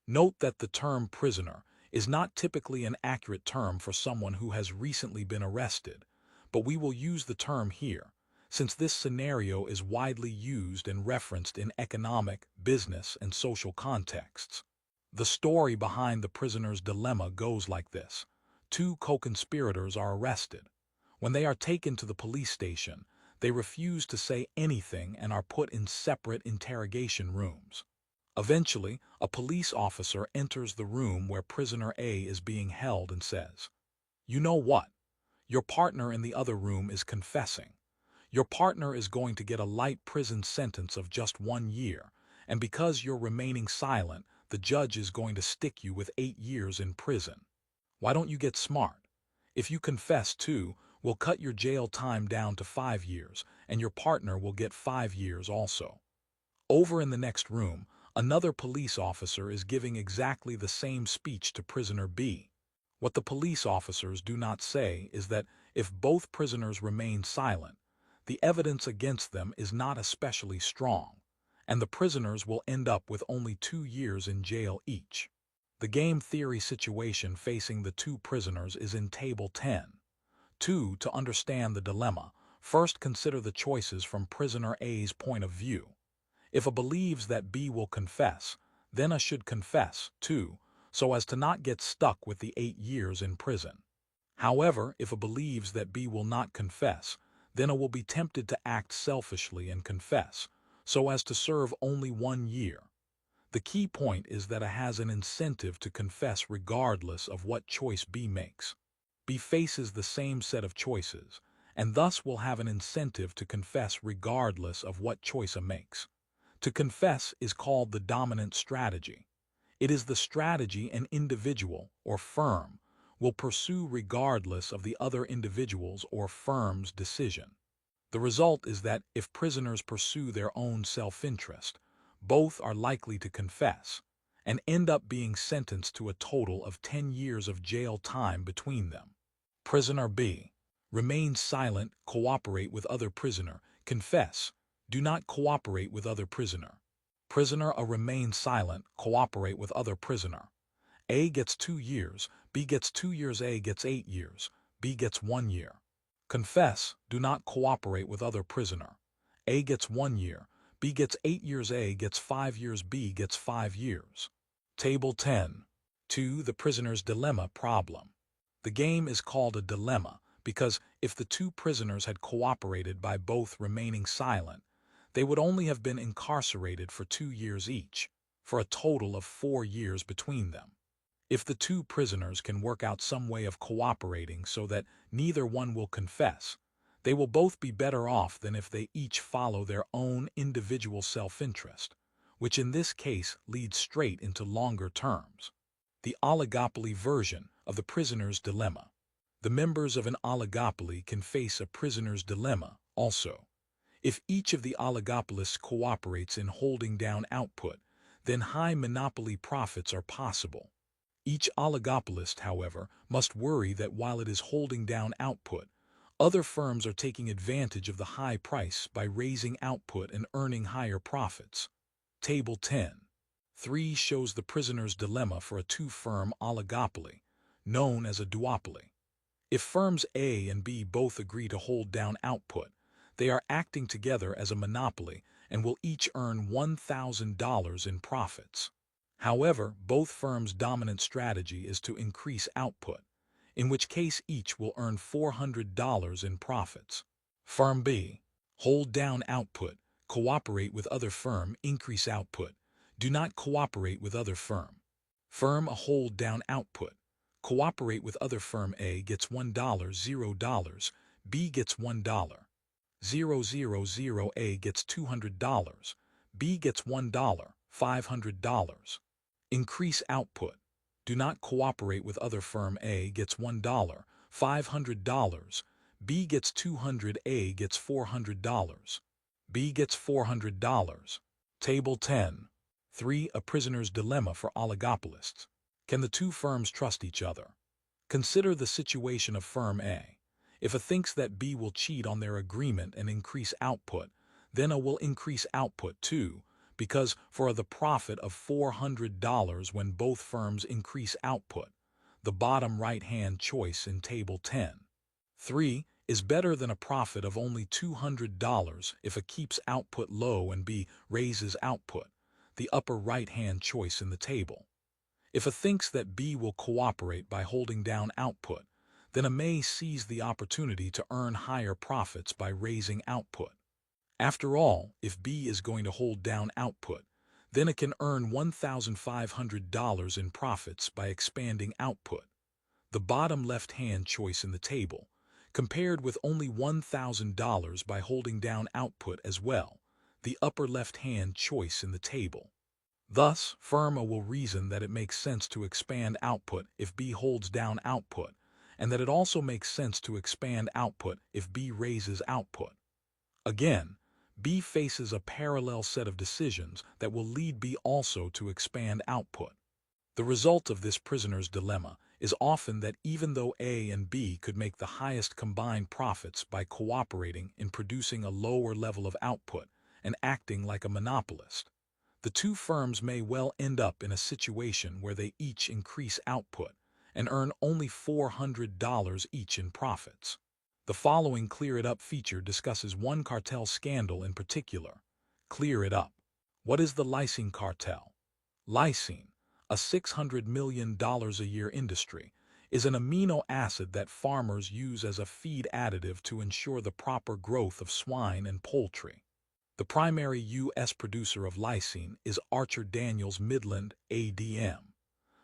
Note that the term prisoner is not typically an accurate term for someone who has recently been arrested, but we will use the term here, since this scenario is widely used and referenced in economic, business, and social contexts. The story behind the prisoner's dilemma goes like this. Two co-conspirators are arrested. When they are taken to the police station, they refuse to say anything and are put in separate interrogation rooms. Eventually, a police officer enters the room where prisoner A is being held and says, "You know what? Your partner in the other room is confessing. Your partner is going to get a light prison sentence of just 1 year, and because you're remaining silent, the judge is going to stick you with 8 years in prison. Why don't you get smart? If you confess too, we'll cut your jail time down to 5 years, and your partner will get 5 years also." Over in the next room, another police officer is giving exactly the same speech to prisoner B. What the police officers do not say is that if both prisoners remain silent, the evidence against them is not especially strong, and the prisoners will end up with only 2 years in jail each. The game theory situation facing the two prisoners is in Table 10. 2. To understand the dilemma, first consider the choices from prisoner A's point of view. If A believes that B will confess, then A should confess, too, so as to not get stuck with the 8 years in prison. However, if A believes that B will not confess, then A will be tempted to act selfishly and confess, so as to serve only 1 year. The key point is that A has an incentive to confess regardless of what choice B makes. B faces the same set of choices, and thus will have an incentive to confess regardless of what choice A makes. To confess is called the dominant strategy. It is the strategy an individual or firm will pursue regardless of the other individual's or firm's decision. The result is that if prisoners pursue their own self-interest, both are likely to confess and end up being sentenced to a total of 10 years of jail time between them. Prisoner B. Remain silent, cooperate with other prisoner, confess, do not cooperate with other prisoner. Prisoner A. Remain silent, cooperate with other prisoner. A gets 2 years, B gets 2 years, A gets 8 years, B gets 1 year. Confess, do not cooperate with other prisoner. A gets 1 year, B gets 8 years, A gets 5 years, B gets 5 years. Table 10. 2. The prisoner's dilemma problem. The game is called a dilemma because if the two prisoners had cooperated by both remaining silent, they would only have been incarcerated for 2 years each, for a total of 4 years between them. If the two prisoners can work out some way of cooperating so that neither one will confess, they will both be better off than if they each follow their own individual self-interest, which in this case leads straight into longer terms. The oligopoly version of the prisoner's dilemma. The members of an oligopoly can face a prisoner's dilemma also. If each of the oligopolists cooperates in holding down output, then high monopoly profits are possible. Each oligopolist, however, must worry that while it is holding down output, other firms are taking advantage of the high price by raising output and earning higher profits. Table 10. 3 shows the prisoner's dilemma for a two-firm oligopoly, known as a duopoly. If firms A and B both agree to hold down output, they are acting together as a monopoly and will each earn $1,000 in profits. However, both firms' dominant strategy is to increase output, in which case each will earn $400 in profits. Firm B. Hold down output, cooperate with other firm, increase output. Do not cooperate with other firm. Firm A. Hold down output. Cooperate with other firm. A gets $1, $0. B gets $1. 000. A gets $200. B gets $1, $500. Increase output. Do not cooperate with other firm. A gets $1, $500. B gets $200. A gets $400. B gets $400. Table 10. 3. A prisoner's dilemma for oligopolists. Can the two firms trust each other? Consider the situation of firm A. If A thinks that B will cheat on their agreement and increase output, then A will increase output too, because for the profit of $400 when both firms increase output, the bottom right-hand choice in Table 10. 3 is better than a profit of only $200 if A keeps output low and B raises output, the upper right-hand choice in the table. If A thinks that B will cooperate by holding down output, then A may seize the opportunity to earn higher profits by raising output. After all, if B is going to hold down output, then it can earn $1,500 in profits by expanding output. The bottom left-hand choice in the table, compared with only $1,000 by holding down output as well, the upper left-hand choice in the table. Thus, firm A will reason that it makes sense to expand output if B holds down output, and that it also makes sense to expand output if B raises output. Again, B faces a parallel set of decisions that will lead B also to expand output. The result of this prisoner's dilemma is often that even though A and B could make the highest combined profits by cooperating in producing a lower level of output and acting like a monopolist, the two firms may well end up in a situation where they each increase output and earn only $400 each in profits. The following Clear It Up feature discusses one cartel scandal in particular. Clear It Up. What is the lysine cartel? Lysine, a $600 million a year industry, is an amino acid that farmers use as a feed additive to ensure the proper growth of swine and poultry. The primary U.S. producer of lysine is Archer-Daniels-Midland, ADM,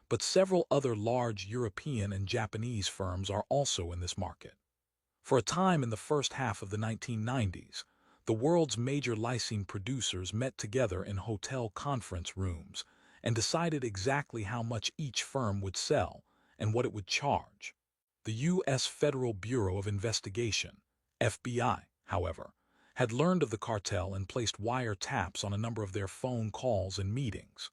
but several other large European and Japanese firms are also in this market. For a time in the first half of the 1990s, the world's major lysine producers met together in hotel conference rooms and decided exactly how much each firm would sell and what it would charge. The U.S. Federal Bureau of Investigation, FBI, however, had learned of the cartel and placed wiretaps on a number of their phone calls and meetings.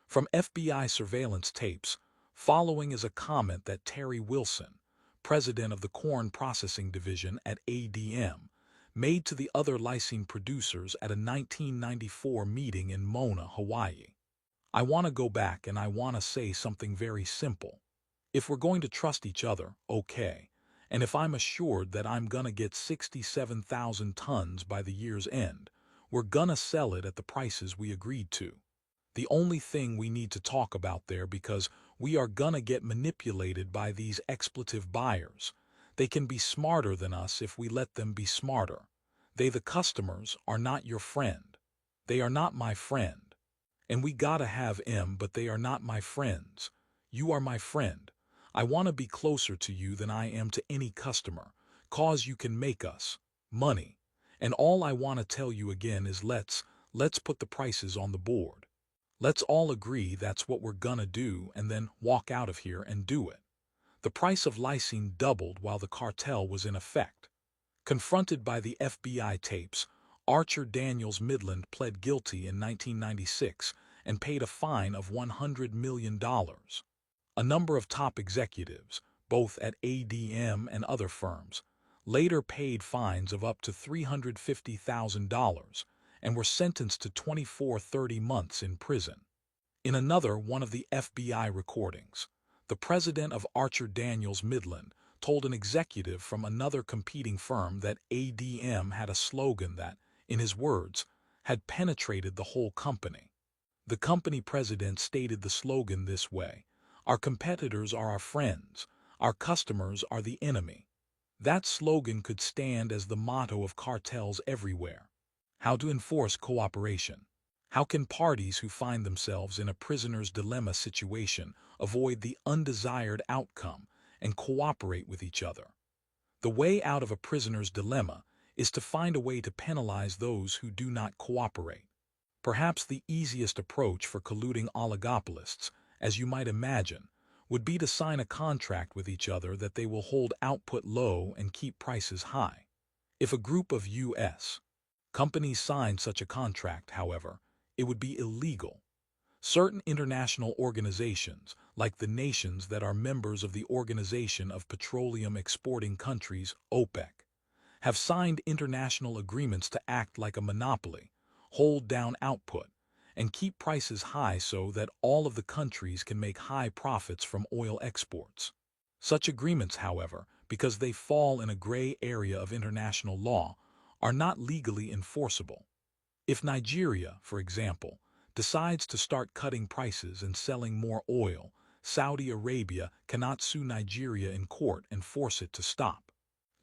From FBI surveillance tapes, following is a comment that Terry Wilson, president of the corn processing division at ADM, made to the other lysine producers at a 1994 meeting in Mona, Hawaii. I want to go back and I want to say something very simple. If we're going to trust each other, okay. And if I'm assured that I'm gonna get 67,000 tons by the year's end, we're gonna sell it at the prices we agreed to. The only thing we need to talk about there, because we are gonna get manipulated by these expletive buyers. They can be smarter than us if we let them be smarter. They, the customers, are not your friend. They are not my friend. And we gotta have M, but they are not my friends. You are my friend. I want to be closer to you than I am to any customer, 'cause you can make us money. And all I want to tell you again is let's put the prices on the board. Let's all agree that's what we're gonna do and then walk out of here and do it. The price of lysine doubled while the cartel was in effect. Confronted by the FBI tapes, Archer-Daniels-Midland pled guilty in 1996 and paid a fine of $100 million. A number of top executives, both at ADM and other firms, later paid fines of up to $350,000 and were sentenced to 24-30 months in prison. In another one of the FBI recordings, the president of Archer-Daniels-Midland told an executive from another competing firm that ADM had a slogan that, in his words, had penetrated the whole company. The company president stated the slogan this way: "Our competitors are our friends, our customers are the enemy." That slogan could stand as the motto of cartels everywhere. How to enforce cooperation? How can parties who find themselves in a prisoner's dilemma situation avoid the undesired outcome and cooperate with each other? The way out of a prisoner's dilemma is to find a way to penalize those who do not cooperate. Perhaps the easiest approach for colluding oligopolists, as you might imagine, would be to sign a contract with each other that they will hold output low and keep prices high. If a group of U.S. companies signed such a contract, however, it would be illegal. Certain international organizations, like the nations that are members of the Organization of Petroleum Exporting Countries, OPEC, have signed international agreements to act like a monopoly, hold down output, and keep prices high so that all of the countries can make high profits from oil exports. Such agreements, however, because they fall in a gray area of international law, are not legally enforceable. If Nigeria, for example, decides to start cutting prices and selling more oil, Saudi Arabia cannot sue Nigeria in court and force it to stop.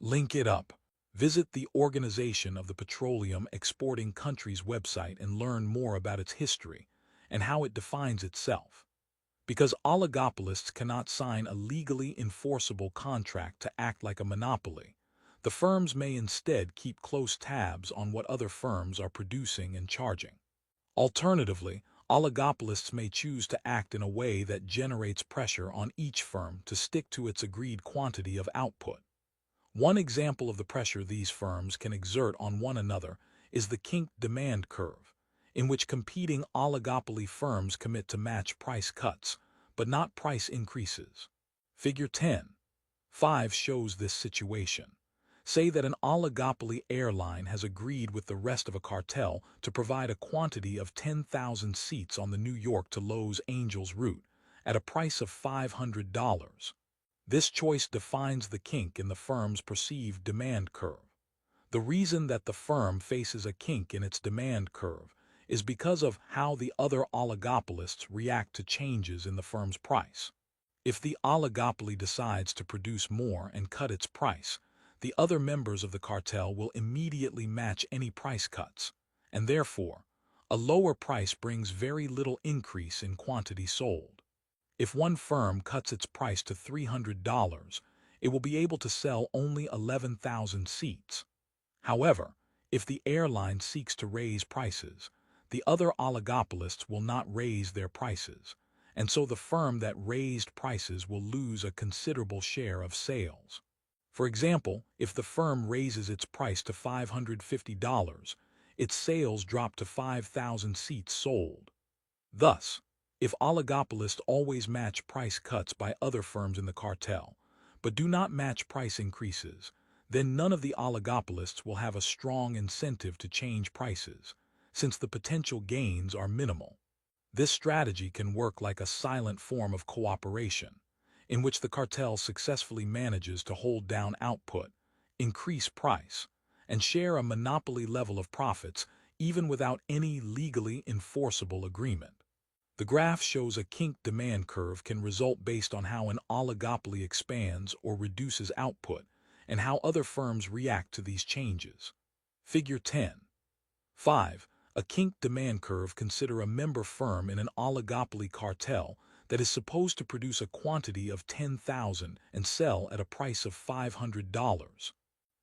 Link it up. Visit the Organization of the Petroleum Exporting Countries website and learn more about its history and how it defines itself. Because oligopolists cannot sign a legally enforceable contract to act like a monopoly, the firms may instead keep close tabs on what other firms are producing and charging. Alternatively, oligopolists may choose to act in a way that generates pressure on each firm to stick to its agreed quantity of output. One example of the pressure these firms can exert on one another is the kinked demand curve, in which competing oligopoly firms commit to match price cuts, but not price increases. Figure 10.5 shows this situation. Say that an oligopoly airline has agreed with the rest of a cartel to provide a quantity of 10,000 seats on the New York to Los Angeles route at a price of $500. This choice defines the kink in the firm's perceived demand curve. The reason that the firm faces a kink in its demand curve is because of how the other oligopolists react to changes in the firm's price. If the oligopoly decides to produce more and cut its price, the other members of the cartel will immediately match any price cuts, and therefore, a lower price brings very little increase in quantity sold. If one firm cuts its price to $300, it will be able to sell only 11,000 seats. However, if the airline seeks to raise prices, the other oligopolists will not raise their prices, and so the firm that raised prices will lose a considerable share of sales. For example, if the firm raises its price to $550, its sales drop to 5,000 seats sold. Thus, if oligopolists always match price cuts by other firms in the cartel, but do not match price increases, then none of the oligopolists will have a strong incentive to change prices, since the potential gains are minimal. This strategy can work like a silent form of cooperation, in which the cartel successfully manages to hold down output, increase price, and share a monopoly level of profits even without any legally enforceable agreement. The graph shows a kinked demand curve can result based on how an oligopoly expands or reduces output and how other firms react to these changes. Figure 10.5. A kinked demand curve. Consider a member firm in an oligopoly cartel that is supposed to produce a quantity of 10,000 and sell at a price of $500.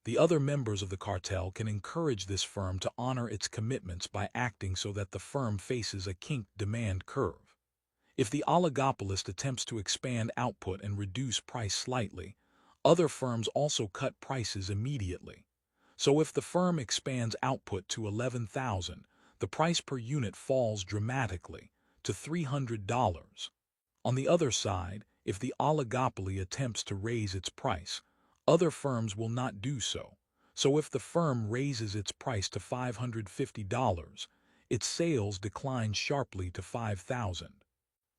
The other members of the cartel can encourage this firm to honor its commitments by acting so that the firm faces a kinked demand curve. If the oligopolist attempts to expand output and reduce price slightly, other firms also cut prices immediately. So if the firm expands output to 11,000, the price per unit falls dramatically to $300. On the other side, if the oligopoly attempts to raise its price, other firms will not do so. So if the firm raises its price to $550, its sales decline sharply to 5,000.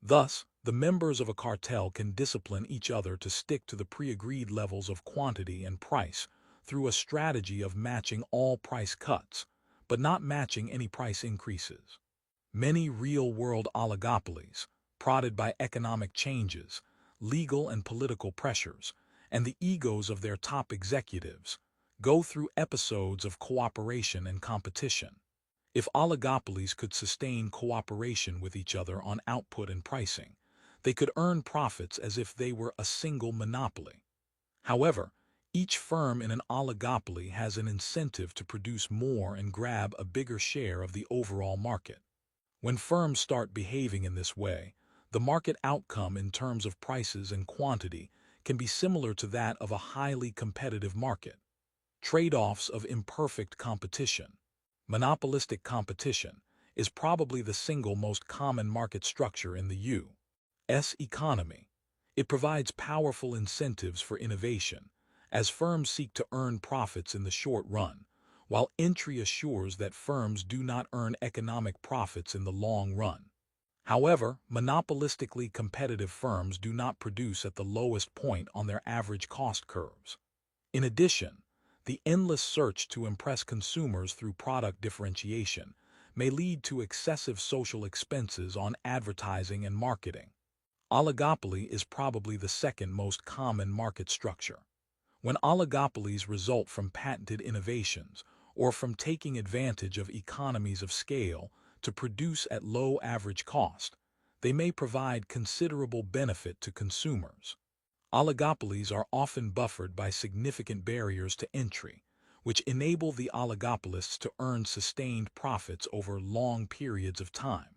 Thus, the members of a cartel can discipline each other to stick to the pre-agreed levels of quantity and price through a strategy of matching all price cuts, but not matching any price increases. Many real-world oligopolies, prodded by economic changes, legal and political pressures, and the egos of their top executives, go through episodes of cooperation and competition. If oligopolies could sustain cooperation with each other on output and pricing, they could earn profits as if they were a single monopoly. However, each firm in an oligopoly has an incentive to produce more and grab a bigger share of the overall market. When firms start behaving in this way, the market outcome in terms of prices and quantity can be similar to that of a highly competitive market. Trade-offs of imperfect competition. Monopolistic competition is probably the single most common market structure in the U.S. economy. It provides powerful incentives for innovation, as firms seek to earn profits in the short run, while entry assures that firms do not earn economic profits in the long run. However, monopolistically competitive firms do not produce at the lowest point on their average cost curves. In addition, the endless search to impress consumers through product differentiation may lead to excessive social expenses on advertising and marketing. Oligopoly is probably the second most common market structure. When oligopolies result from patented innovations or from taking advantage of economies of scale to produce at low average cost, they may provide considerable benefit to consumers. Oligopolies are often buffered by significant barriers to entry, which enable the oligopolists to earn sustained profits over long periods of time.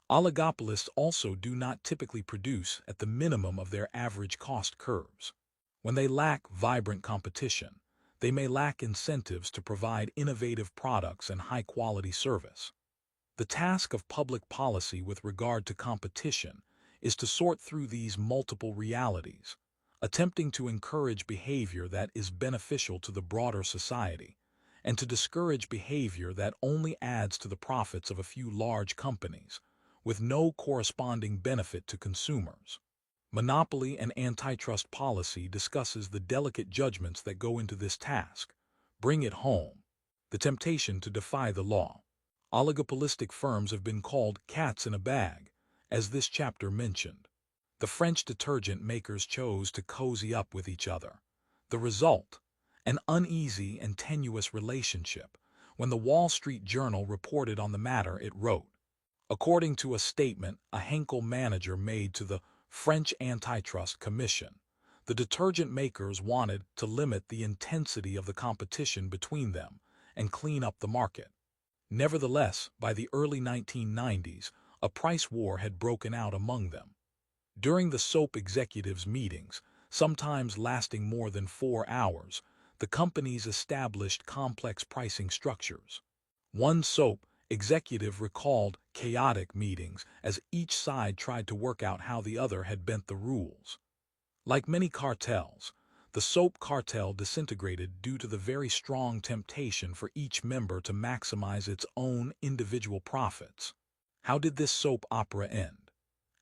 Oligopolists also do not typically produce at the minimum of their average cost curves. When they lack vibrant competition, they may lack incentives to provide innovative products and high-quality service. The task of public policy with regard to competition is to sort through these multiple realities, attempting to encourage behavior that is beneficial to the broader society, and to discourage behavior that only adds to the profits of a few large companies, with no corresponding benefit to consumers. Monopoly and antitrust policy discusses the delicate judgments that go into this task. Bring it home. The temptation to defy the law. Oligopolistic firms have been called cats in a bag, as this chapter mentioned. The French detergent makers chose to cozy up with each other. The result? An uneasy and tenuous relationship. When the Wall Street Journal reported on the matter, it wrote, according to a statement a Henkel manager made to the French Antitrust Commission, the detergent makers wanted to limit the intensity of the competition between them and clean up the market. Nevertheless, by the early 1990s, a price war had broken out among them. During the soap executives' meetings, sometimes lasting more than 4 hours, the companies established complex pricing structures. One soap executive recalled chaotic meetings as each side tried to work out how the other had bent the rules. Like many cartels, the soap cartel disintegrated due to the very strong temptation for each member to maximize its own individual profits. How did this soap opera end?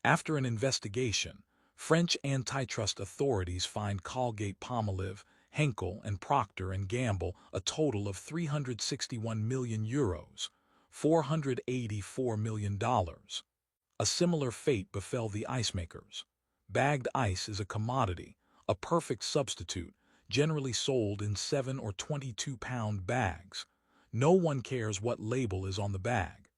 After an investigation, French antitrust authorities fined Colgate-Palmolive, Henkel, and Procter & Gamble a total of €361 million, $484 million. A similar fate befell the ice makers. Bagged ice is a commodity, a perfect substitute, generally sold in 7 or 22-pound bags. No one cares what label is on the bag.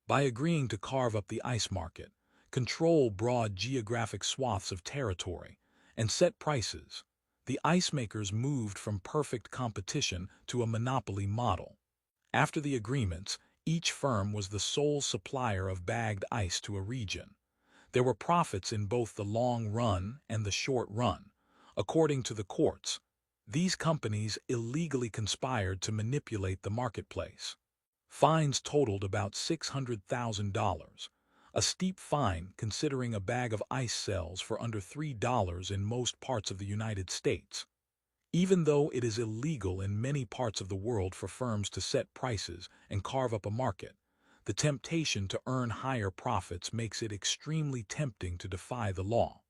By agreeing to carve up the ice market, control broad geographic swaths of territory, and set prices, the ice makers moved from perfect competition to a monopoly model. After the agreements, each firm was the sole supplier of bagged ice to a region. There were profits in both the long run and the short run. According to the courts, these companies illegally conspired to manipulate the marketplace. Fines totaled about $600,000, a steep fine considering a bag of ice sells for under $3 in most parts of the United States. Even though it is illegal in many parts of the world for firms to set prices and carve up a market, the temptation to earn higher profits makes it extremely tempting to defy the law.